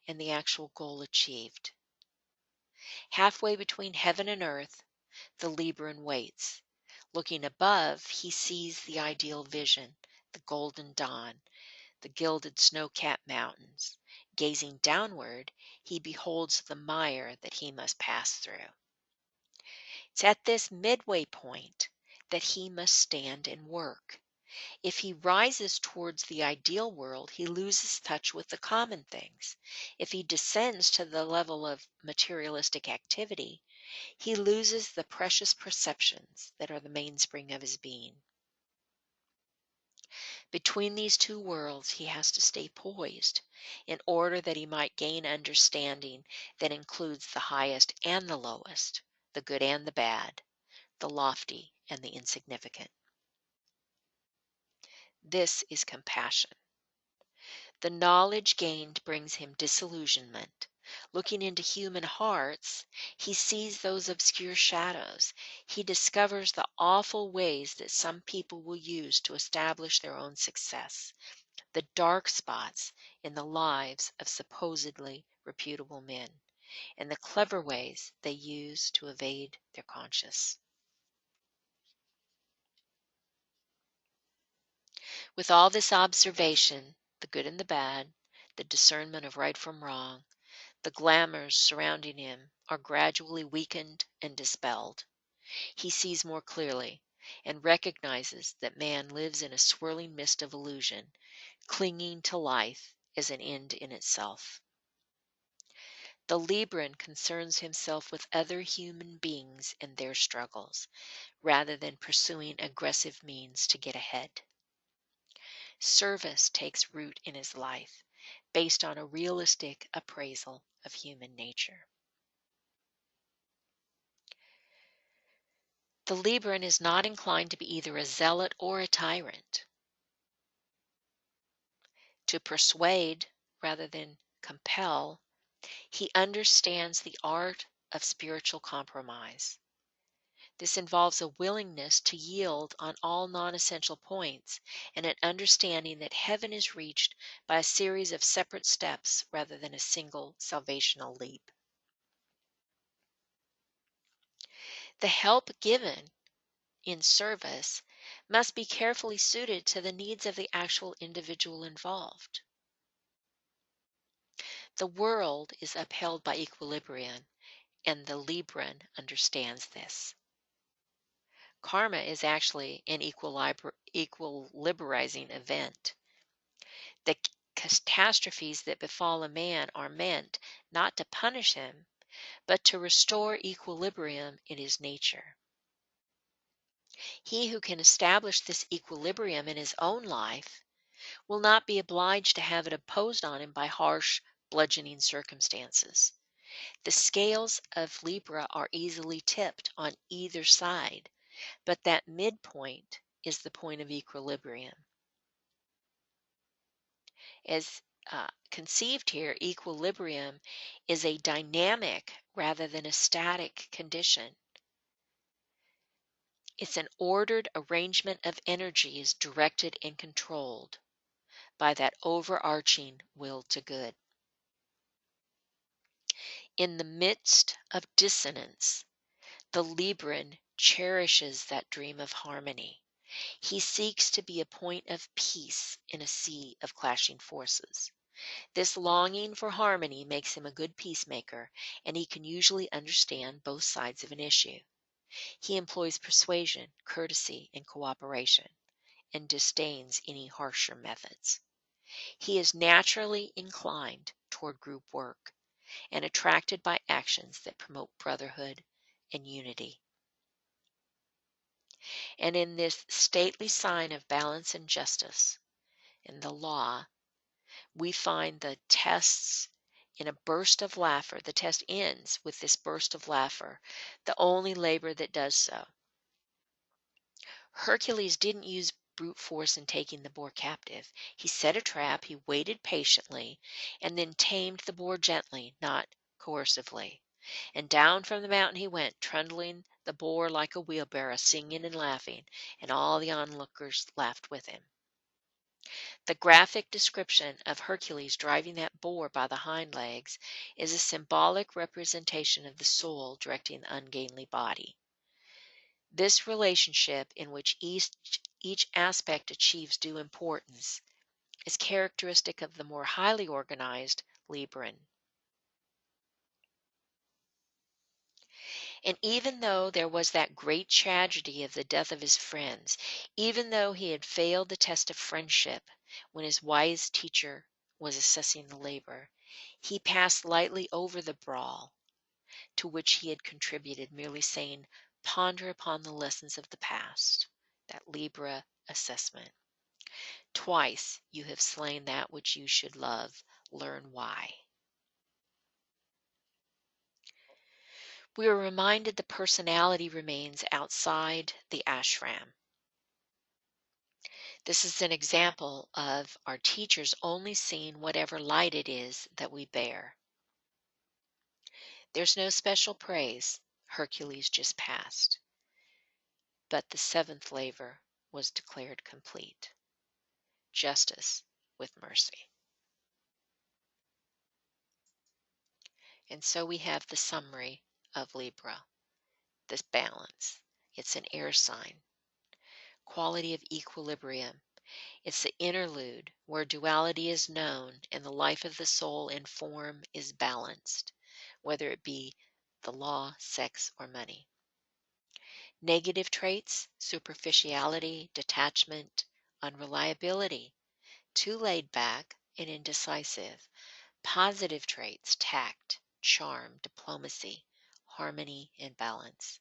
and the actual goal achieved. Halfway between heaven and earth, the Libran waits. Looking above, he sees the ideal vision, the golden dawn, the gilded snow-capped mountains. Gazing downward, he beholds the mire that he must pass through. It's at this midway point that he must stand and work. If he rises towards the ideal world, he loses touch with the common things. If he descends to the level of materialistic activity, he loses the precious perceptions that are the mainspring of his being. Between these two worlds, he has to stay poised in order that he might gain understanding that includes the highest and the lowest, the good and the bad, the lofty and the insignificant. This is compassion. The knowledge gained brings him disillusionment. Looking into human hearts, he sees those obscure shadows. He discovers the awful ways that some people will use to establish their own success, the dark spots in the lives of supposedly reputable men, and the clever ways they use to evade their conscience. With all this observation, the good and the bad, the discernment of right from wrong, the glamours surrounding him are gradually weakened and dispelled. He sees more clearly and recognizes that man lives in a swirling mist of illusion, clinging to life as an end in itself. The Libran concerns himself with other human beings and their struggles, rather than pursuing aggressive means to get ahead. Service takes root in his life, based on a realistic appraisal of human nature. The Libran is not inclined to be either a zealot or a tyrant, to persuade rather than compel. He understands the art of spiritual compromise. This involves a willingness to yield on all non-essential points and an understanding that heaven is reached by a series of separate steps rather than a single salvational leap. The help given in service must be carefully suited to the needs of the actual individual involved. The world is upheld by equilibrium, and the Libran understands this. Karma is actually an equilibrizing event. The catastrophes that befall a man are meant not to punish him, but to restore equilibrium in his nature. He who can establish this equilibrium in his own life will not be obliged to have it imposed on him by harsh, bludgeoning circumstances. The scales of Libra are easily tipped on either side, but that midpoint is the point of equilibrium. As conceived here, equilibrium is a dynamic rather than a static condition. It's an ordered arrangement of energies directed and controlled by that overarching will to good. In the midst of dissonance, the Libran cherishes that dream of harmony. He seeks to be a point of peace in a sea of clashing forces. This longing for harmony makes him a good peacemaker, and he can usually understand both sides of an issue. He employs persuasion, courtesy, and cooperation, and disdains any harsher methods. He is naturally inclined toward group work and attracted by actions that promote brotherhood and unity. And in this stately sign of balance and justice in the law, we find the tests in a burst of laughter. The test ends with this burst of laughter, the only labor that does so. Hercules didn't use brute force in taking the boar captive. He set a trap, he waited patiently, and then tamed the boar gently, not coercively. And down from the mountain he went, trundling the boar like a wheelbarrow, singing and laughing, and all the onlookers laughed with him. The graphic description of Hercules driving that boar by the hind legs is a symbolic representation of the soul directing the ungainly body. This relationship, in which each aspect achieves due importance, is characteristic of the more highly organized Libran. And even though there was that great tragedy of the death of his friends, even though he had failed the test of friendship when his wise teacher was assessing the labor, he passed lightly over the brawl to which he had contributed, merely saying, "Ponder upon the lessons of the past," that Libra assessment. "Twice you have slain that which you should love. Learn why." We are reminded the personality remains outside the ashram. This is an example of our teachers only seeing whatever light it is that we bear. There's no special praise. Hercules just passed. But the seventh labor was declared complete. Justice with mercy. And so we have the summary of Libra, this balance. It's an air sign. Quality of equilibrium. It's the interlude where duality is known and the life of the soul in form is balanced, whether it be the law, sex, or money. Negative traits: superficiality, detachment, unreliability, too laid back and indecisive. Positive traits: tact, charm, diplomacy, harmony, and balance.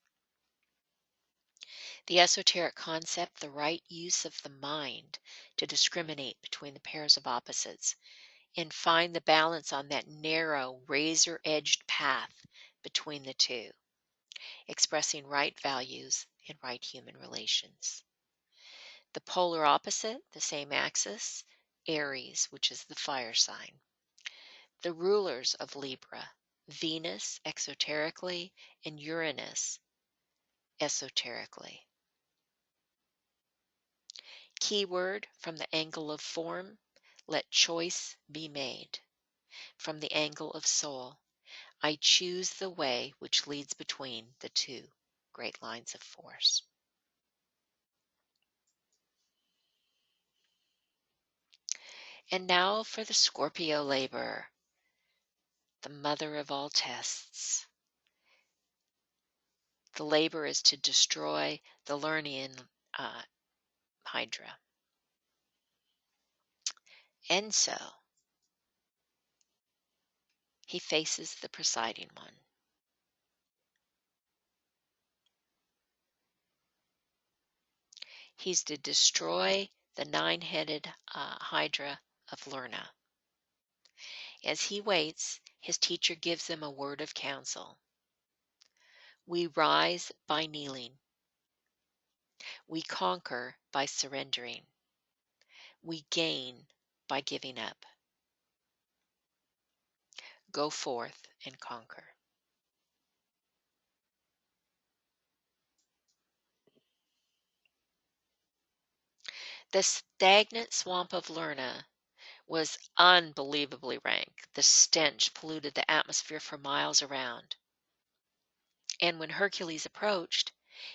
The esoteric concept: the right use of the mind to discriminate between the pairs of opposites and find the balance on that narrow, razor edged path between the two, expressing right values and right human relations. The polar opposite, the same axis: Aries, which is the fire sign. The rulers of Libra: Venus exoterically and Uranus esoterically. Keyword from the angle of form: let choice be made. From the angle of soul: I choose the way which leads between the two great lines of force. And now for the Scorpio labor, the mother of all tests. The labor is to destroy the Lernaean Hydra. And so he faces the presiding one. He's to destroy the nine-headed Hydra of Lerna. As he waits, his teacher gives him a word of counsel. We rise by kneeling. We conquer by surrendering. We gain by giving up. Go forth and conquer. The stagnant swamp of Lerna was unbelievably rank. The stench polluted the atmosphere for miles around. And when Hercules approached,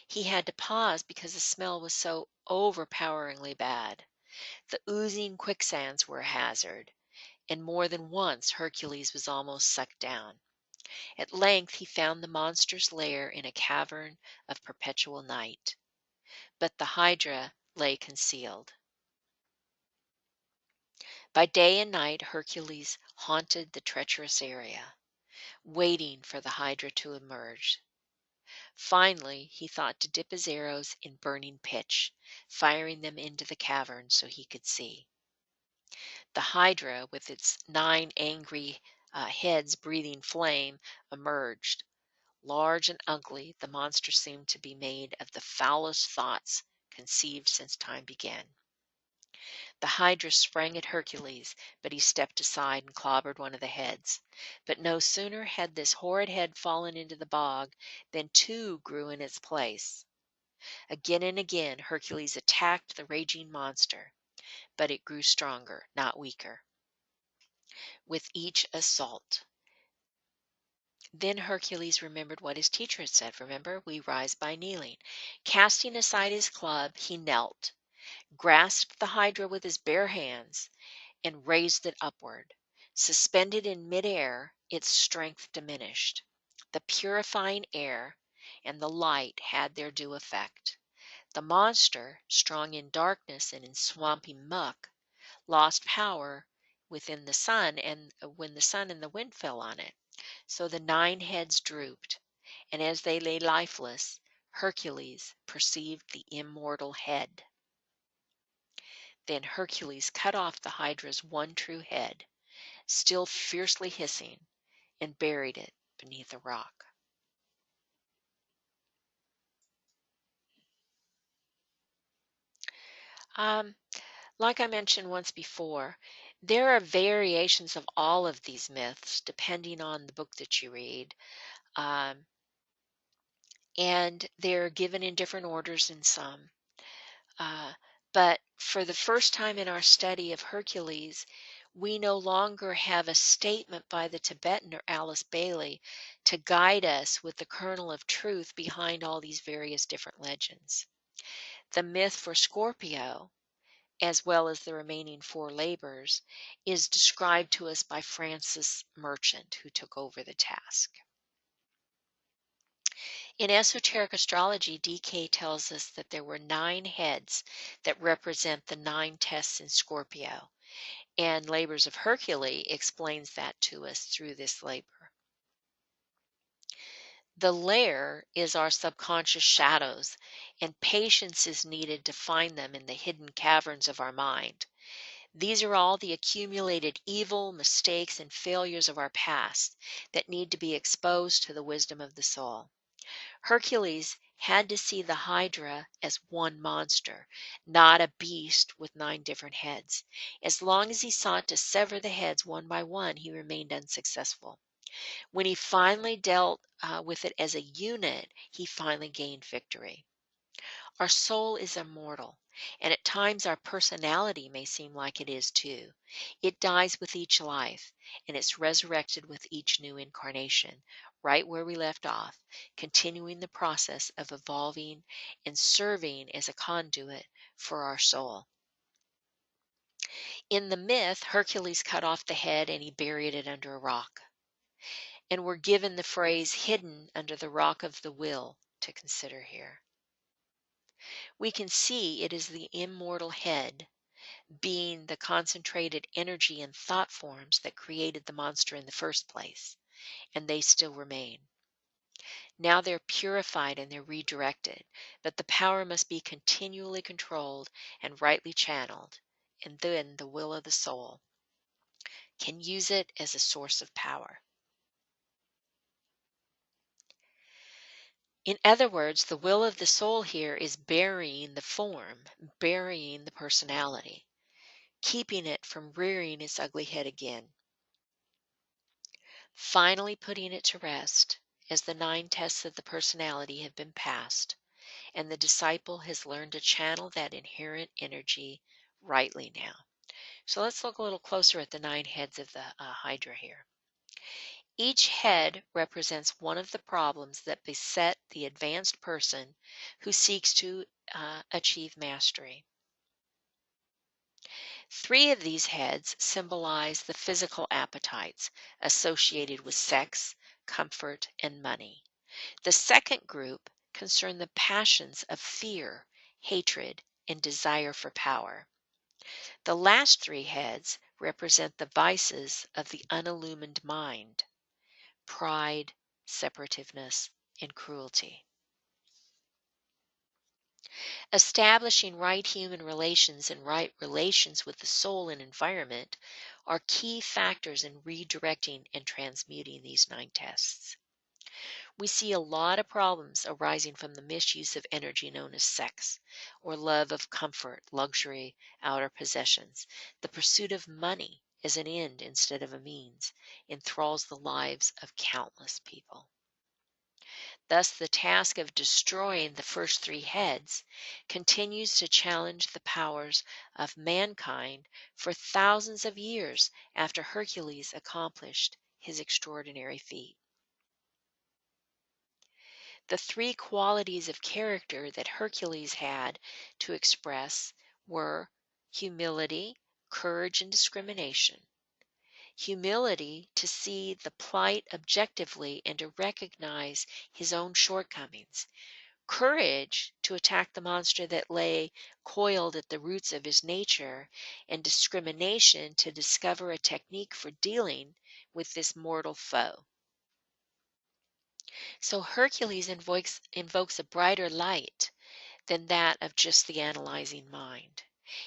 he had to pause because the smell was so overpoweringly bad. The oozing quicksands were a hazard, and more than once Hercules was almost sucked down. At length he found the monster's lair in a cavern of perpetual night. But the Hydra lay concealed. By day and night Hercules haunted the treacherous area, waiting for the Hydra to emerge. Finally, he thought to dip his arrows in burning pitch, firing them into the cavern so he could see. The Hydra, with its 9 angry heads breathing flame, emerged. Large and ugly, the monster seemed to be made of the foulest thoughts conceived since time began. The Hydra sprang at Hercules, but he stepped aside and clobbered one of the heads. But no sooner had this horrid head fallen into the bog than 2 grew in its place. Again and again Hercules attacked the raging monster, but it grew stronger, not weaker, with each assault. Then Hercules remembered what his teacher had said. Remember, we rise by kneeling. Casting aside his club, he knelt, grasped the Hydra with his bare hands, and raised it upward. Suspended in midair, its strength diminished. The purifying air and the light had their due effect. The monster, strong in darkness and in swampy muck, lost power within the sun and when the sun and the wind fell on it. So the 9 heads drooped, and as they lay lifeless, Hercules perceived the immortal head. Then Hercules cut off the Hydra's one true head, still fiercely hissing, and buried it beneath a rock. Um, like I mentioned once before, there are variations of all of these myths depending on the book that you read. Um, and they're given in different orders in some. Uh, but for the first time in our study of Hercules, we no longer have a statement by the Tibetan or Alice Bailey to guide us with the kernel of truth behind all these various different legends. The myth for Scorpio, as well as the remaining 4 labors, is described to us by Francis Merchant, who took over the task. In esoteric astrology, DK tells us that there were 9 heads that represent the 9 tests in Scorpio, and Labors of Hercules explains that to us through this labor. The lair is our subconscious shadows, and patience is needed to find them in the hidden caverns of our mind. These are all the accumulated evil, mistakes, and failures of our past that need to be exposed to the wisdom of the soul. Hercules had to see the Hydra as one monster, not a beast with 9 different heads. As long as he sought to sever the heads one by one, he remained unsuccessful. When he finally dealt with it as a unit, he finally gained victory. Our soul is immortal, and at times our personality may seem like it is too. It dies with each life, and it's resurrected with each new incarnation, right where we left off, continuing the process of evolving and serving as a conduit for our soul. In the myth, Hercules cut off the head and he buried it under a rock. And we're given the phrase hidden under the rock of the will to consider here. We can see it is the immortal head, being the concentrated energy and thought forms that created the monster in the first place, and they still remain. Now they're purified and they're redirected, but the power must be continually controlled and rightly channeled, and then the will of the soul can use it as a source of power. In other words, the will of the soul here is burying the form, burying the personality. keeping it from rearing its ugly head again, finally putting it to rest as the 9 tests of the personality have been passed and the disciple has learned to channel that inherent energy rightly now. So let's look a little closer at the 9 heads of the Hydra here. Each head represents one of the problems that beset the advanced person who seeks to achieve mastery. 3 of these heads symbolize the physical appetites associated with sex, comfort, and money. The second group concern the passions of fear, hatred, and desire for power. The last 3 heads represent the vices of the unillumined mind: pride, separativeness, and cruelty. Establishing right human relations and right relations with the soul and environment are key factors in redirecting and transmuting these 9 tests. We see a lot of problems arising from the misuse of energy known as sex, or love of comfort, luxury, outer possessions. The pursuit of money as an end instead of a means enthralls the lives of countless people. Thus, the task of destroying the first 3 heads continues to challenge the powers of mankind for thousands of years after Hercules accomplished his extraordinary feat. The 3 qualities of character that Hercules had to express were humility, courage, and discrimination. Humility to see the plight objectively and to recognize his own shortcomings. Courage to attack the monster that lay coiled at the roots of his nature, and discrimination to discover a technique for dealing with this mortal foe. So Hercules invokes a brighter light than that of just the analyzing mind.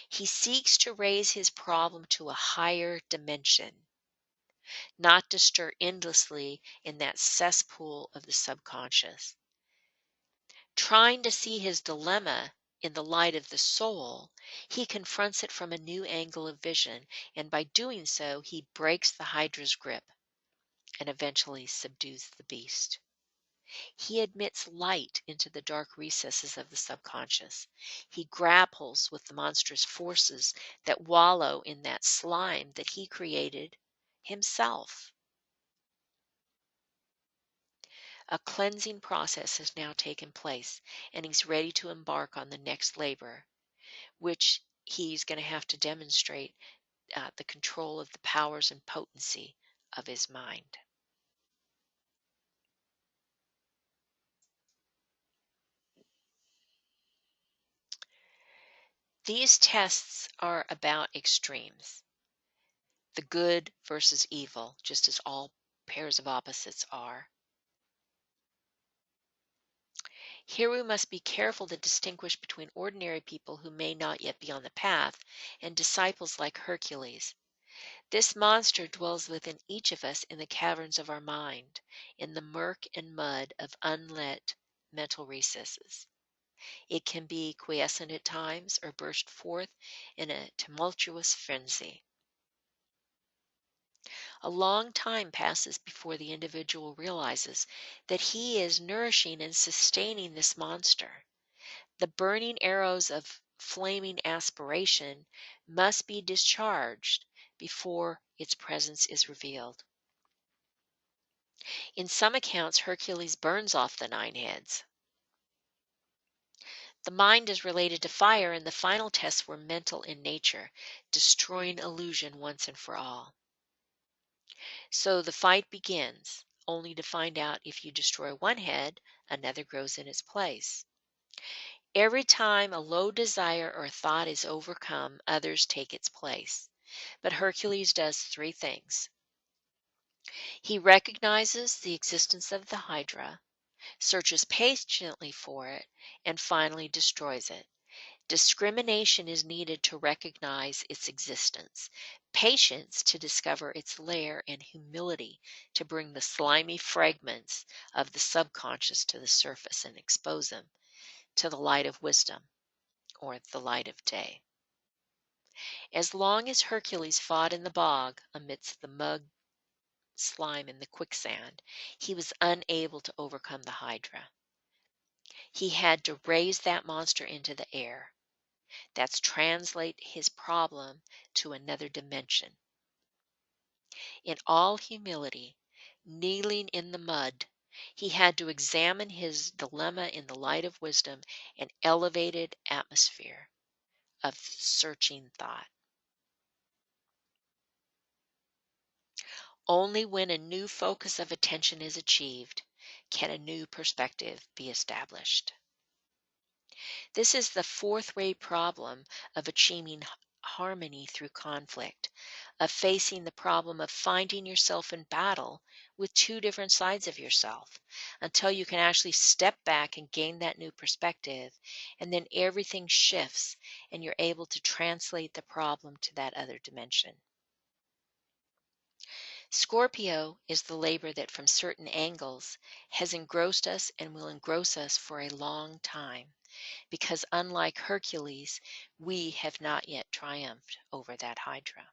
He seeks to raise his problem to a higher dimension, not to stir endlessly in that cesspool of the subconscious. Trying to see his dilemma in the light of the soul, he confronts it from a new angle of vision, and by doing so, he breaks the Hydra's grip and eventually subdues the beast. He admits light into the dark recesses of the subconscious. He grapples with the monstrous forces that wallow in that slime that he created himself. A cleansing process has now taken place, and he's ready to embark on the next labor, which he's going to have to demonstrate the control of the powers and potency of his mind. These tests are about extremes, the good versus evil, just as all pairs of opposites are. Here we must be careful to distinguish between ordinary people who may not yet be on the path and disciples like Hercules. This monster dwells within each of us in the caverns of our mind, in the murk and mud of unlit mental recesses. It can be quiescent at times or burst forth in a tumultuous frenzy. A long time passes before the individual realizes that he is nourishing and sustaining this monster. The burning arrows of flaming aspiration must be discharged before its presence is revealed. In some accounts, Hercules burns off the 9 heads. The mind is related to fire, and the final tests were mental in nature, destroying illusion once and for all. So the fight begins, only to find out if you destroy one head, another grows in its place. Every time a low desire or thought is overcome, others take its place. But Hercules does 3 things. He recognizes the existence of the Hydra, searches patiently for it, and finally destroys it. Discrimination is needed to recognize its existence, patience to discover its lair, and humility to bring the slimy fragments of the subconscious to the surface and expose them to the light of wisdom or the light of day. As long as Hercules fought in the bog amidst the mud, slime, and the quicksand, he was unable to overcome the Hydra. He had to raise that monster into the air. That's translate his problem to another dimension. In all humility, kneeling in the mud, he had to examine his dilemma in the light of wisdom and elevated atmosphere of searching thought. Only when a new focus of attention is achieved can a new perspective be established. This is the fourth rate problem of achieving harmony through conflict, of facing the problem of finding yourself in battle with two different sides of yourself until you can actually step back and gain that new perspective, and then everything shifts and you're able to translate the problem to that other dimension. Scorpio is the labor that from certain angles has engrossed us and will engross us for a long time, because unlike Hercules, we have not yet triumphed over that Hydra.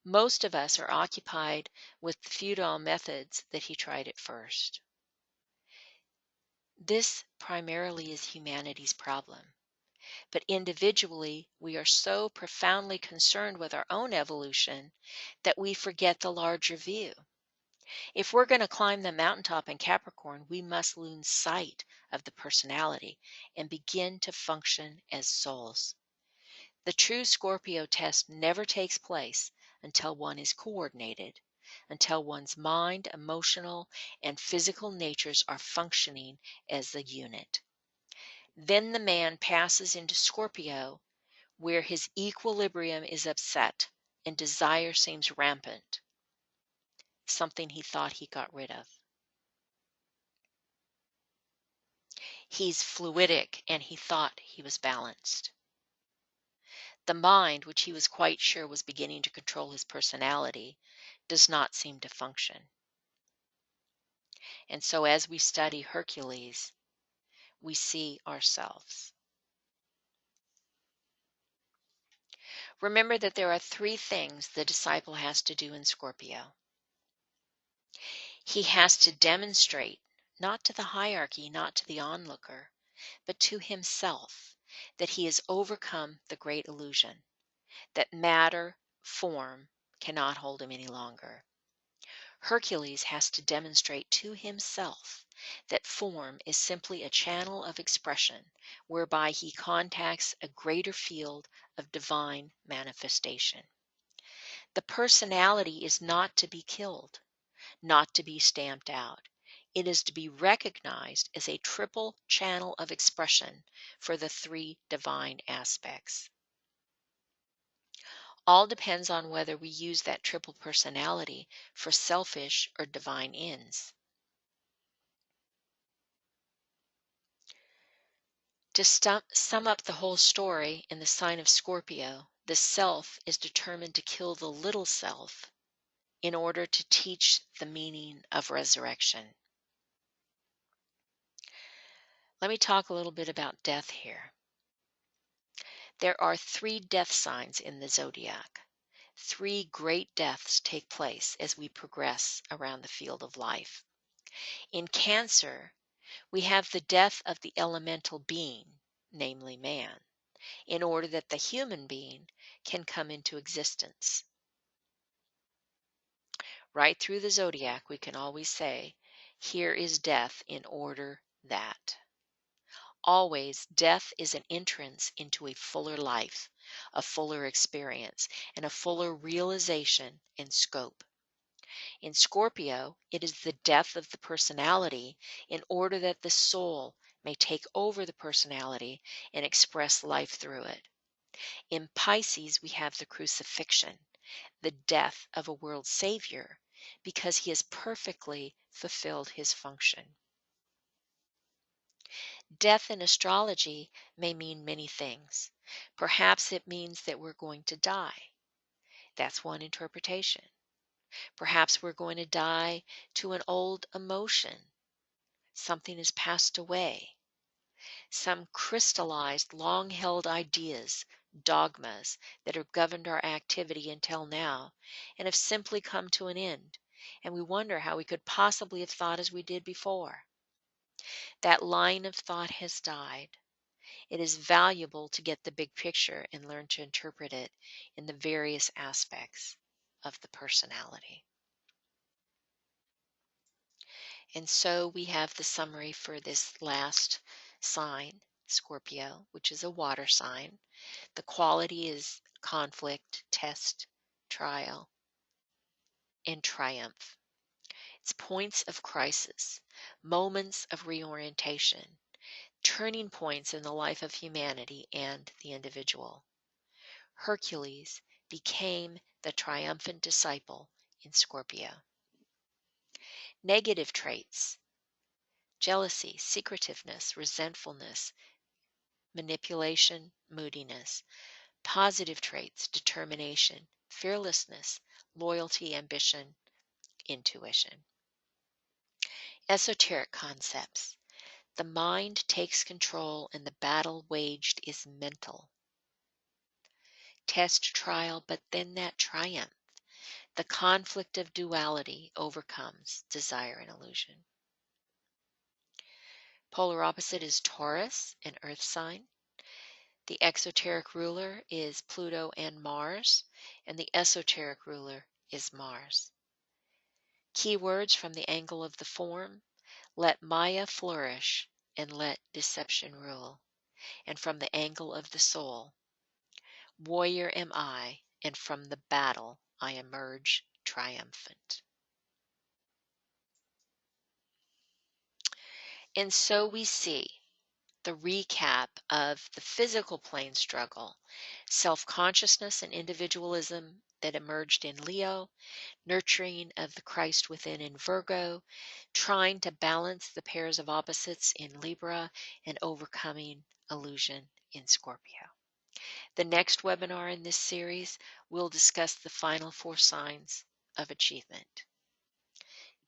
Most of us are occupied with the feudal methods that he tried at first. This primarily is humanity's problem. But individually, we are so profoundly concerned with our own evolution that we forget the larger view. If we're going to climb the mountaintop in Capricorn, we must lose sight of the personality and begin to function as souls. The true Scorpio test never takes place until one is coordinated, until one's mind, emotional, and physical natures are functioning as a unit. Then the man passes into Scorpio, where his equilibrium is upset and desire seems rampant, something he thought he got rid of. He's fluidic and he thought he was balanced. The mind, which he was quite sure was beginning to control his personality, does not seem to function. And so as we study Hercules, we see ourselves. Remember that there are three things the disciple has to do in Scorpio. He has to demonstrate, not to the hierarchy, not to the onlooker, but to himself, that he has overcome the great illusion, that matter, form, cannot hold him any longer. Hercules has to demonstrate to himself that form is simply a channel of expression whereby he contacts a greater field of divine manifestation. The personality is not to be killed, not to be stamped out. It is to be recognized as a triple channel of expression for the three divine aspects. All depends on whether we use that triple personality for selfish or divine ends. To sum up the whole story in the sign of Scorpio, the self is determined to kill the little self in order to teach the meaning of resurrection. Let me talk a little bit about death here. There are three death signs in the zodiac. Three great deaths take place as we progress around the field of life. In Cancer, we have the death of the elemental being, namely man, in order that the human being can come into existence. Right through the zodiac, we can always say, here is death in order that. Always, death is an entrance into a fuller life, a fuller experience, and a fuller realization and scope. In Scorpio, it is the death of the personality in order that the soul may take over the personality and express life through it. In Pisces, we have the crucifixion, the death of a world savior, because he has perfectly fulfilled his function. Death in astrology may mean many things. Perhaps it means that we're going to die. That's one interpretation. Perhaps we're going to die to an old emotion. Something has passed away. Some crystallized, long held ideas dogmas that have governed our activity until now and have simply come to an end, and we wonder how we could possibly have thought as we did before. That line of thought has died. It is valuable to get the big picture and learn to interpret it in the various aspects of the personality. And so we have the summary for this last sign, Scorpio, which is a water sign. The quality is conflict, test, trial, and triumph. It's points of crisis, moments of reorientation, turning points in the life of humanity and the individual. Hercules became the triumphant disciple in Scorpio. Negative traits: jealousy, secretiveness, resentfulness, manipulation, moodiness. Positive traits: determination, fearlessness, loyalty, ambition, intuition. Esoteric concepts: the mind takes control and the battle waged is mental. Test, trial, but then that triumph. The conflict of duality overcomes desire and illusion. Polar opposite is Taurus, an earth sign. The exoteric ruler is Pluto and Mars, and the esoteric ruler is Mars. Keywords from the angle of the form: let Maya flourish and let deception rule. And from the angle of the soul: warrior am I, and from the battle I emerge triumphant. And so we see the recap of the physical plane struggle, self-consciousness and individualism that emerged in Leo, nurturing of the Christ within in Virgo, trying to balance the pairs of opposites in Libra, and overcoming illusion in Scorpio. The next webinar in this series will discuss the final 4 signs of achievement.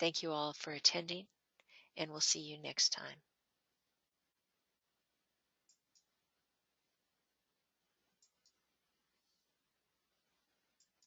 Thank you all for attending, and we'll see you next time.